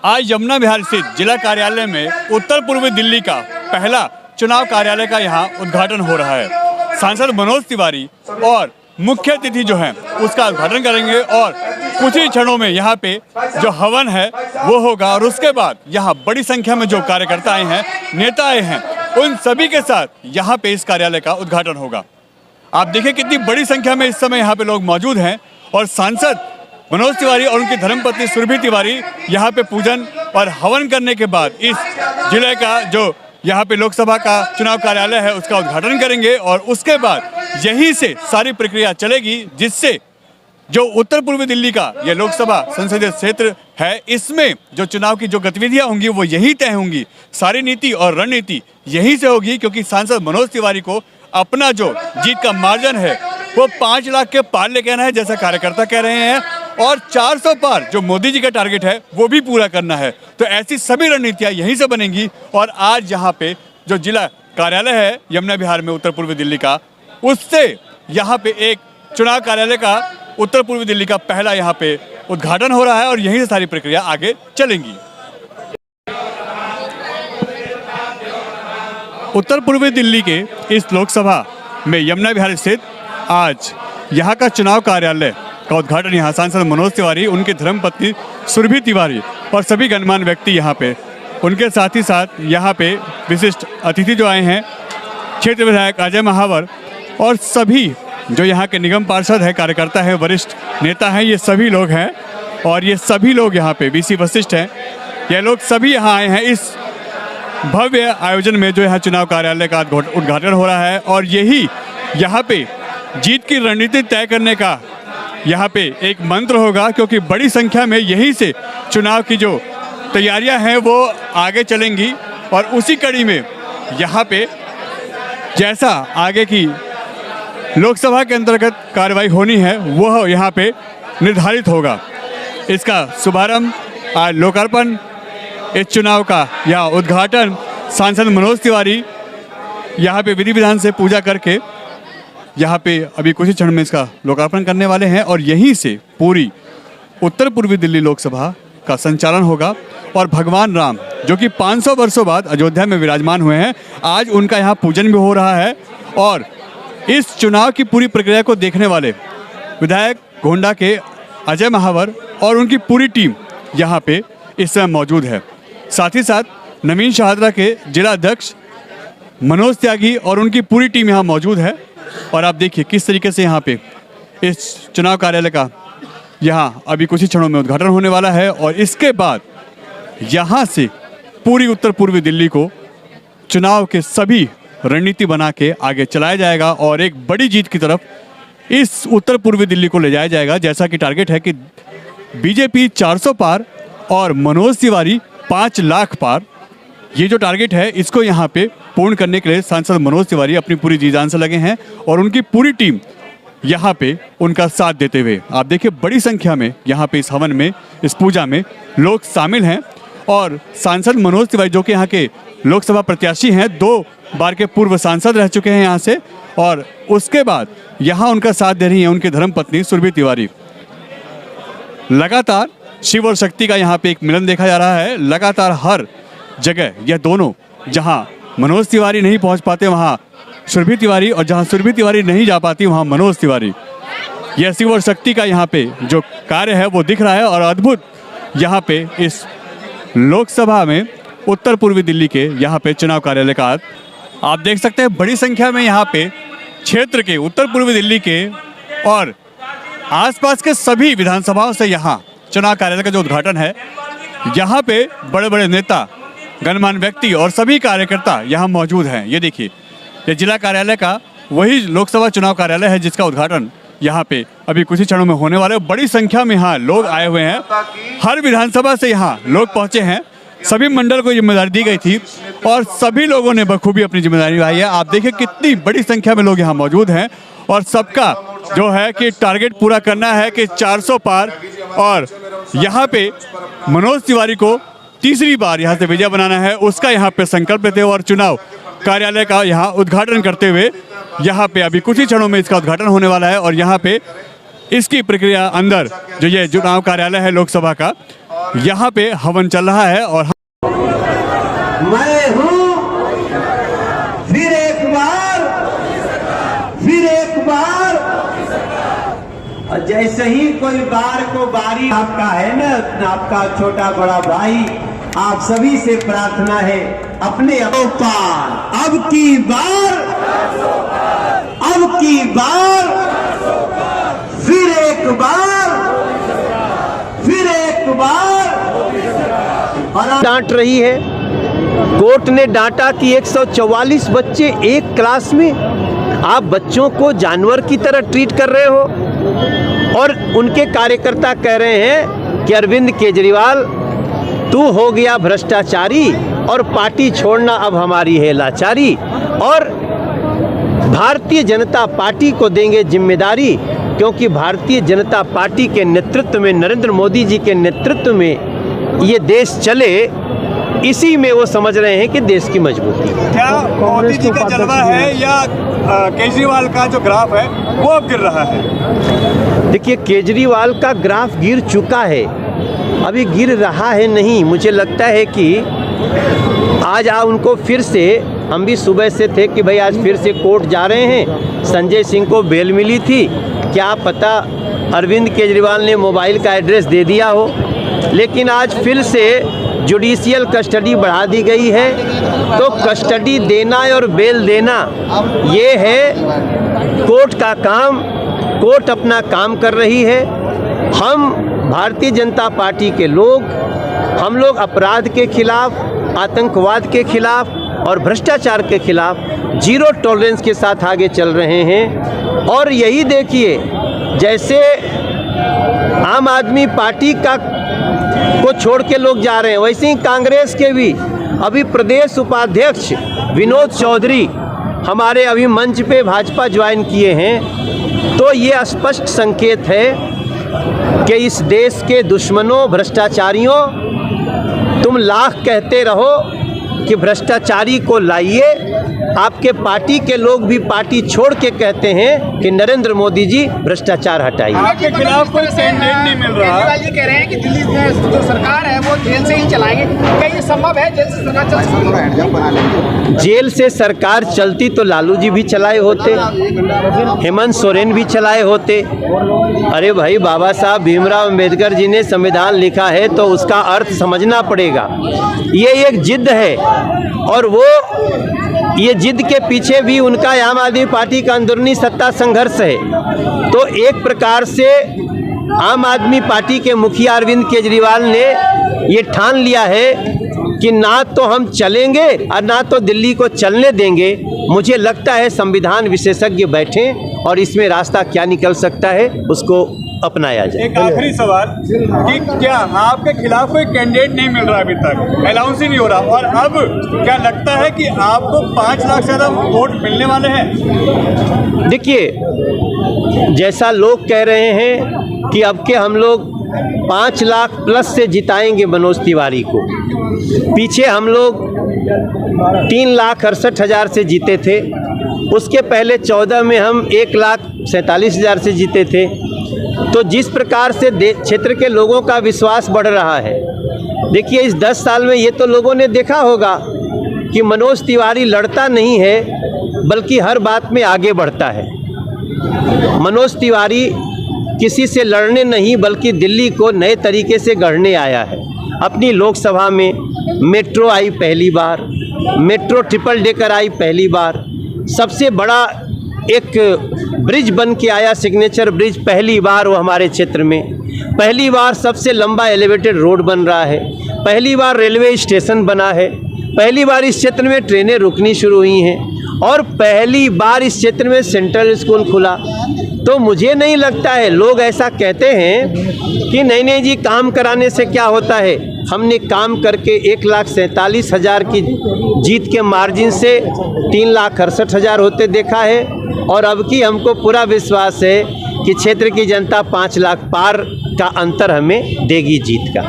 आज यमुना विहार स्थित जिला कार्यालय में उत्तर पूर्वी दिल्ली का पहला चुनाव कार्यालय का यहाँ उद्घाटन हो रहा है। सांसद मनोज तिवारी और मुख्य अतिथि जो हैं उसका उद्घाटन करेंगे और कुछ ही क्षणों में यहाँ पे जो हवन है वो होगा और उसके बाद यहाँ बड़ी संख्या में जो कार्यकर्ता आए हैं, नेता आए हैं, उन सभी के साथ यहाँ पे इस कार्यालय का उद्घाटन होगा। आप देखिए कितनी बड़ी संख्या में इस समय यहाँ पे लोग मौजूद हैं और सांसद मनोज तिवारी और उनकी धर्मपत्नी सुरभि तिवारी यहाँ पे पूजन और हवन करने के बाद इस जिले का जो यहाँ पे लोकसभा का चुनाव कार्यालय है उसका उद्घाटन करेंगे और उसके बाद यहीं से सारी प्रक्रिया चलेगी, जिससे जो उत्तर पूर्वी दिल्ली का यह लोकसभा संसदीय क्षेत्र है, इसमें जो चुनाव की जो गतिविधियां होंगी वो यही तय होंगी। सारी नीति और रणनीति यहीं से होगी, क्योंकि सांसद मनोज तिवारी को अपना जो जीत का मार्जिन है वो 5 लाख के पार लेके आना है, जैसा कार्यकर्ता कह रहे हैं, और 400 पार जो मोदी जी का टारगेट है वो भी पूरा करना है। तो ऐसी सभी रणनीतियां यहीं से बनेंगी और आज यहाँ पे जो जिला कार्यालय है यमुना विहार में उत्तर पूर्वी दिल्ली का, उससे यहाँ पे एक चुनाव कार्यालय का उत्तर पूर्वी दिल्ली का पहला यहाँ पे उद्घाटन हो रहा है और यहीं से सारी प्रक्रिया आगे चलेंगी। उत्तर पूर्वी दिल्ली के इस लोकसभा में यमुना विहार स्थित आज यहाँ का चुनाव कार्यालय का उद्घाटन यहाँ सांसद मनोज तिवारी, उनकी धर्मपत्नी सुरभि तिवारी और सभी गणमान्य व्यक्ति यहाँ पे, उनके साथ ही साथ यहाँ पे विशिष्ट अतिथि जो आए हैं, क्षेत्र विधायक अजय महावर और सभी जो यहाँ के निगम पार्षद है, कार्यकर्ता है, वरिष्ठ नेता हैं, ये सभी लोग हैं। और ये सभी लोग यहाँ पे बीसी वशिष्ठ हैं, ये लोग सभी यहाँ आए हैं इस भव्य आयोजन में जो यहाँ चुनाव कार्यालय का उद्घाटन हो रहा है। और यही यहाँ पे जीत की रणनीति तय करने का यहाँ पे एक मंत्र होगा, क्योंकि बड़ी संख्या में यहीं से चुनाव की जो तैयारियां हैं वो आगे चलेंगी और उसी कड़ी में यहाँ पे जैसा आगे की लोकसभा के अंतर्गत कार्रवाई होनी है वह यहाँ पे निर्धारित होगा। इसका शुभारंभ आज लोकार्पण इस चुनाव का या उद्घाटन सांसद मनोज तिवारी यहाँ पे विधि विधान से पूजा करके यहाँ पे अभी कुछ ही क्षण में इसका लोकार्पण करने वाले हैं और यहीं से पूरी उत्तर पूर्वी दिल्ली लोकसभा का संचालन होगा। और भगवान राम जो कि 500 वर्षों बाद अयोध्या में विराजमान हुए हैं, आज उनका यहाँ पूजन भी हो रहा है। और इस चुनाव की पूरी प्रक्रिया को देखने वाले विधायक गोंडा के अजय महावर और उनकी पूरी टीम यहाँ पे इस समय मौजूद है। साथ ही साथ नवीन शाहदरा के जिला अध्यक्ष मनोज त्यागी और उनकी पूरी टीम यहाँ मौजूद है। और आप देखिए किस तरीके से यहाँ पे इस चुनाव कार्यालय का यहाँ अभी कुछ ही क्षणों में उद्घाटन होने वाला है और इसके बाद यहाँ से पूरी उत्तर पूर्वी दिल्ली को चुनाव के सभी रणनीति बना के आगे चलाया जाएगा और एक बड़ी जीत की तरफ इस उत्तर पूर्वी दिल्ली को ले जाया जाएगा। जैसा कि टारगेट है कि बीजेपी 400 पार और मनोज तिवारी 5 लाख पार, ये जो टारगेट है इसको यहाँ पे पूर्ण करने के लिए सांसद मनोज तिवारी अपनी पूरी जी जान से लगे हैं और उनकी पूरी टीम यहाँ पे उनका साथ देते हुए आप देखिए बड़ी संख्या में यहाँ पे इस हवन में, इस पूजा में लोग शामिल हैं। और सांसद मनोज तिवारी जो कि यहाँ के लोकसभा प्रत्याशी हैं, 2 बार के पूर्व सांसद रह चुके हैं यहाँ से, और उसके बाद यहाँ उनका साथ दे रही हैं उनकी धर्मपत्नी सुरभि तिवारी। लगातार शिव और शक्ति का यहाँ पे एक मिलन देखा जा रहा है। लगातार हर जगह यह दोनों, जहाँ मनोज तिवारी नहीं पहुँच पाते वहाँ सुरभि तिवारी, और जहाँ सुरभि तिवारी नहीं जा पाती वहाँ मनोज तिवारी, यह शिव और शक्ति का यहाँ पे जो कार्य है वो दिख रहा है। और अद्भुत यहाँ पे इस लोकसभा में उत्तर पूर्वी दिल्ली के यहाँ पे चुनाव कार्यालय का आप देख सकते हैं बड़ी संख्या में यहाँ पे क्षेत्र के, उत्तर पूर्वी दिल्ली के और आसपास के सभी विधानसभाओं से यहाँ चुनाव कार्यालय का जो उद्घाटन है, यहाँ पे बड़े बड़े नेता, गणमान्य व्यक्ति और सभी कार्यकर्ता यहाँ मौजूद हैं। ये देखिए ये जिला कार्यालय का वही लोकसभा चुनाव कार्यालय है जिसका उद्घाटन यहाँ पे अभी कुछ ही क्षणों में होने वाला है। बड़ी संख्या में यहाँ लोग आए हुए हैं, हर विधानसभा से यहाँ लोग पहुँचे हैं। सभी मंडल को जिम्मेदारी दी गई थी और सभी लोगों ने बखूबी अपनी जिम्मेदारी निभाई है। आप देखिए कितनी बड़ी संख्या में लोग यहाँ मौजूद हैं और सबका जो है कि टारगेट पूरा करना है कि 400 पार, और यहाँ पे मनोज तिवारी को तीसरी बार यहाँ से विजय बनाना है, उसका यहाँ पे संकल्प लेते हुए और चुनाव कार्यालय का यहाँ उद्घाटन करते हुए यहाँ पे अभी कुछ ही क्षणों में इसका उद्घाटन होने वाला है। और यहाँ पे इसकी प्रक्रिया अंदर जो ये चुनाव कार्यालय है लोकसभा का, यहाँ पे हवन चल रहा है और मैं हूँ फिर एक बार और जैसे ही कोई बार को बारी आपका है ना, आपका छोटा बड़ा भाई, आप सभी से प्रार्थना है अपने पार अब की बार फिर एक बार और डांट रही है। कोर्ट ने डांटा कि 144 बच्चे एक क्लास में, आप बच्चों को जानवर की तरह ट्रीट कर रहे हो। और उनके कार्यकर्ता कह रहे हैं कि अरविंद केजरीवाल तू हो गया भ्रष्टाचारी और पार्टी छोड़ना अब हमारी है लाचारी, और भारतीय जनता पार्टी को देंगे जिम्मेदारी, क्योंकि भारतीय जनता पार्टी के नेतृत्व में, नरेंद्र मोदी जी के नेतृत्व में ये देश चले, इसी में वो समझ रहे हैं कि देश की मजबूती। क्या मोदी जी का जलवा है या केजरीवाल का जो ग्राफ है वो अब गिर रहा है? देखिए, केजरीवाल का ग्राफ गिर चुका है, अभी गिर रहा है नहीं। मुझे लगता है कि आज उनको फिर से, हम भी सुबह से थे कि भाई आज फिर से कोर्ट जा रहे हैं। संजय सिंह को बेल मिली थी, क्या पता अरविंद केजरीवाल ने मोबाइल का एड्रेस दे दिया हो, लेकिन आज फिर से जुडिशियल कस्टडी बढ़ा दी गई है। तो कस्टडी देना और बेल देना ये है कोर्ट का काम, कोर्ट अपना काम कर रही है। हम भारतीय जनता पार्टी के लोग, हम लोग अपराध के खिलाफ, आतंकवाद के खिलाफ और भ्रष्टाचार के खिलाफ जीरो टॉलरेंस के साथ आगे चल रहे हैं। और यही देखिए, जैसे आम आदमी पार्टी को छोड़ के लोग जा रहे हैं, वैसे ही कांग्रेस के भी अभी प्रदेश उपाध्यक्ष विनोद चौधरी हमारे अभी मंच पे भाजपा ज्वाइन किए हैं। तो ये स्पष्ट संकेत है कि इस देश के दुश्मनों, भ्रष्टाचारियों, तुम लाख कहते रहो कि भ्रष्टाचारी को लाइए, आपके पार्टी के लोग भी पार्टी छोड़ के कहते हैं कि नरेंद्र मोदी जी भ्रष्टाचार हटाइए। आपके खिलाफ कोई कैंडिडेट नहीं मिल रहा। केजरीवाल जी कह रहे हैं कि दिल्ली में जो सरकार है वो जेल से ही चलाएंगे, क्या ये संभव है? जेल से सरकार चल सकती है? जेल से सरकार चलती तो लालू जी भी चलाए होते, हेमंत सोरेन भी चलाए होते। अरे भाई, बाबा साहब भीमराव अंबेडकर जी ने संविधान लिखा है तो उसका अर्थ समझना पड़ेगा। ये एक जिद है, और वो ये जिद के पीछे भी उनका आम आदमी पार्टी का अंदरूनी सत्ता संघर्ष है। तो एक प्रकार से आम आदमी पार्टी के मुखिया अरविंद केजरीवाल ने ये ठान लिया है कि ना तो हम चलेंगे और ना तो दिल्ली को चलने देंगे। मुझे लगता है संविधान विशेषज्ञ बैठें और इसमें रास्ता क्या निकल सकता है उसको अपनाया जाए। एक आखिरी सवाल कि क्या आपके खिलाफ कोई कैंडिडेट नहीं मिल रहा, अभी तक अनाउंस ही नहीं हो रहा, और अब क्या लगता है कि आपको 5 लाख से ज़्यादा वोट मिलने वाले हैं? देखिए, जैसा लोग कह रहे हैं कि अब के हम लोग 5 लाख प्लस से जिताएंगे मनोज तिवारी को, पीछे हम लोग 3,68,000 से जीते थे, उसके पहले 14 में हम 1,47,000 से जीते थे। तो जिस प्रकार से क्षेत्र के लोगों का विश्वास बढ़ रहा है, देखिए इस 10 साल में ये तो लोगों ने देखा होगा कि मनोज तिवारी लड़ता नहीं है बल्कि हर बात में आगे बढ़ता है। मनोज तिवारी किसी से लड़ने नहीं बल्कि दिल्ली को नए तरीके से गढ़ने आया है। अपनी लोकसभा में मेट्रो आई पहली बार, मेट्रो ट्रिपल डेकर आई पहली बार, सबसे बड़ा एक ब्रिज बन के आया, सिग्नेचर ब्रिज पहली बार वो हमारे क्षेत्र में, पहली बार सबसे लंबा एलिवेटेड रोड बन रहा है, पहली बार रेलवे स्टेशन बना है, पहली बार इस क्षेत्र में ट्रेनें रुकनी शुरू हुई हैं, और पहली बार इस क्षेत्र में सेंट्रल स्कूल खुला। तो मुझे नहीं लगता है, लोग ऐसा कहते हैं कि नहीं जी काम कराने से क्या होता है। हमने काम करके 1,47,000 की जीत के मार्जिन से 3,68,000 होते देखा है, और अब की हमको पूरा विश्वास है कि क्षेत्र की जनता 5 लाख पार का अंतर हमें देगी जीत का।